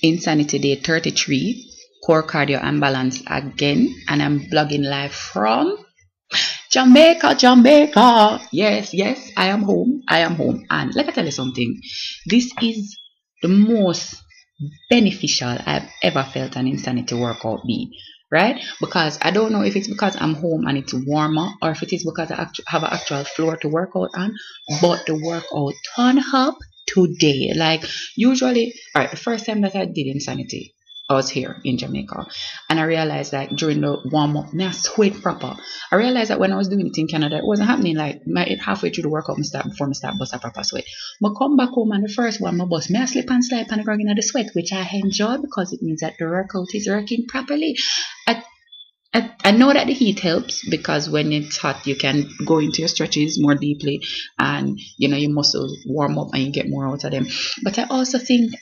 Insanity Day 33, core cardio and balance again, and I'm blogging live from Jamaica, Jamaica. Yes, I am home. And let me tell you something. This is the most beneficial I've ever felt an insanity workout be. Right? Because I don't know if it's because I'm home and it's warmer, or if it is because I have an actual floor to work out on, but the workout turned up today. Like, usually, all right, the first time that I did insanity, I was here in Jamaica, and I realized that during the warm up, I sweat proper. I realized that when I was doing it in Canada, it wasn't happening. Like, halfway through the workout, before I start bust a proper sweat. But come back home, and the first one, I bust, I slip and slide and I in the sweat, which I enjoy because it means that the workout is working properly. I know that the heat helps, because when it's hot, you can go into your stretches more deeply, and your muscles warm up and you get more out of them. But I also think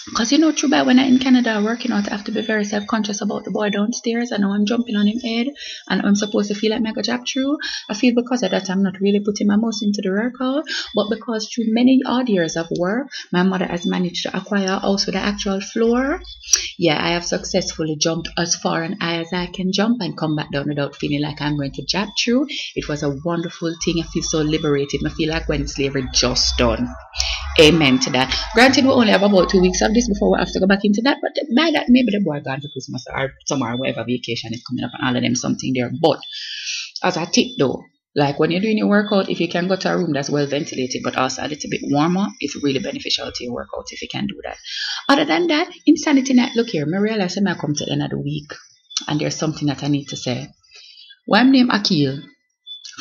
because true bad, when I'm in Canada working out, I have to be very self-conscious about the boy downstairs. I know I'm jumping on his head and I'm supposed to feel like I got job through. I feel because of that I'm not really putting my most into the workout, but because through many odd years of work, my mother has managed to acquire a house with the actual floor. Yeah, I have successfully jumped as far and high as I can jump and come back down without feeling like I'm going to jab through. It was a wonderful thing. I feel so liberated. I feel like when slavery just done. Amen to that. Granted, we only have about 2 weeks of this before we have to go back into that, but by that, maybe the boy gone for Christmas or summer or whatever vacation is coming up and all of them something there. But as a tip though, like when you're doing your workout, if you can go to a room that's well ventilated but also a little bit warmer, it's really beneficial to your workout if you can do that. Other than that, insanity night, look here, I realize I come to the end of the week and there's something that I need to say. When I'm named Akil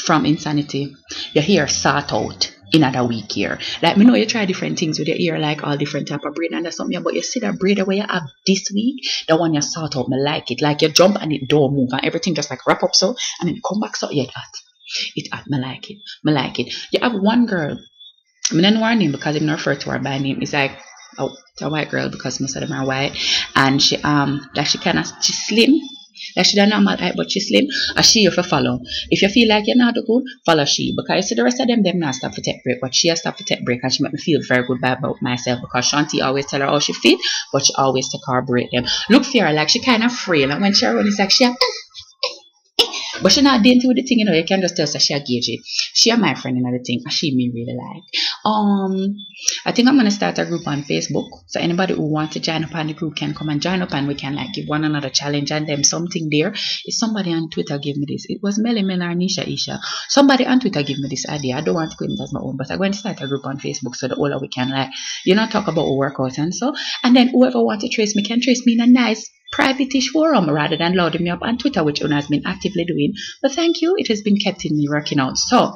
from Insanity, your hair sawt out in another week here. Like, me know you try different things with your ear, like all different type of braid and that's something, but you see that braid where you have this week, the one you sort out, me like it. Like you jump and it don't move and everything just like wrap up so and then come back so. Yeah, it me like it. You have one girl, I don't know her name because I'm not referred to her by name. It's like, oh, it's a white girl because most of them are white, and she like she's slim. Like she don't normal height, but she slim. And she you follow. If you feel like you're not good, follow she. Because you see the rest of them not stop for take break. But she has stop for take break, and she make me feel very good about myself. Because Shanti always tell her how she fit, but she always take her break them. Look for her like she kind of frail, and when she run, it's like she but she not dainty with the thing, you can just tell her she a gauge it. She and my friend in the thing, and she me really like. I think I'm gonna start a group on Facebook. So anybody who wants to join up on the group can come and join up, and we can like give one another challenge and them something there. If somebody on Twitter gave me this, it was Melly Mel or Nisha Isha. Somebody on Twitter gave me this idea. I don't want to claim it as my own, but I'm going to start a group on Facebook so that all we can like, talk about our workouts and so. And then whoever wants to trace me can trace me in a nice private-ish forum rather than loading me up on Twitter, which Una has been actively doing. But thank you, it has been kept in me working out. So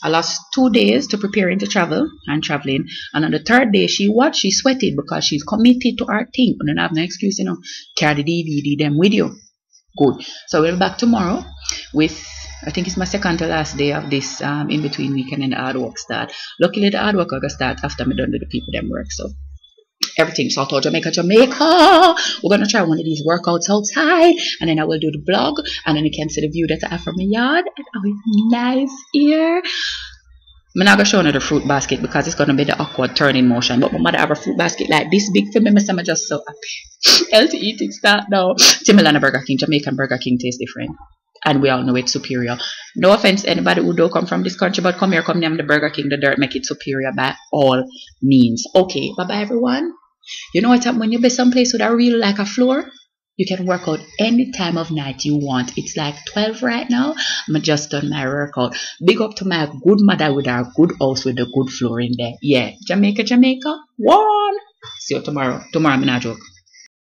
I lost 2 days to preparing to travel and traveling, and on the third day she sweated because she's committed to her thing. And don't have no excuse, carry the DVD them with you. Good. So we'll be back tomorrow with, I think it's my second to last day of this in between weekend and the hard work start. Luckily the hard work I got start after me done with the people them work. So everything sort out Jamaica. We're gonna try one of these workouts outside, and then I will do the blog, and then you can see the view that I have from my yard. And oh, it's nice here. I'm not gonna show you the fruit basket because it's gonna be the awkward turning motion. But my mother have a fruit basket like this big for me. I'm just so happy. Healthy eating start now. Similar to Burger King, Jamaican Burger King tastes different. And we all know it's superior. No offense to anybody who don't come from this country, but come name the Burger King, the dirt, make it superior by all means. Okay, bye-bye everyone. You know what happens when you be someplace with a real like a floor? You can work out any time of night you want. It's like 12 right now. I'm just done my workout. Big up to my good mother with our good house with the good floor in there. Yeah, Jamaica. One. See you tomorrow. Tomorrow I'm not joke.